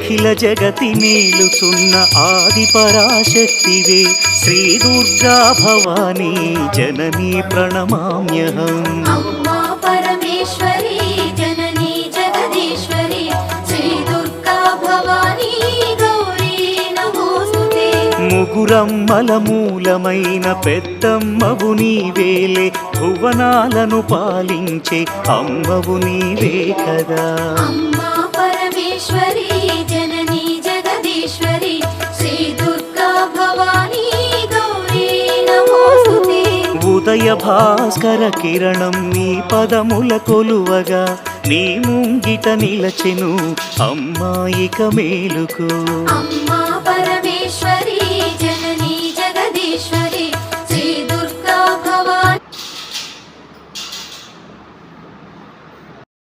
అఖిల జగతి నేలుచున్న ఆది పరాశక్తివే శ్రీ దుర్గా భవానీ జననీ ప్రణమామ్యహం. అమ్మా పరమేశ్వరి జననీ జగదీశ్వరి శ్రీ దుర్గా భవానీ గౌరీ నమోస్తుతే. ముగురమ్మల మూలమైన పెద్దమ్మవు నీవేలే భువనాలను పాలించే అమ్మవు నీవే కదా. అమ్మా పరమేశ్వరి జననీ జగదీశ్వరి శ్రీ దుర్గా భవానీ గౌరీ నమోస్తుతే. ఉదయ భాస్కర కిరణం నీ పదముల కొలువగా నీ ముంగిట నిలచెను అమ్మాయిక మేలుకు. అమ్మా పరమేశ్వరి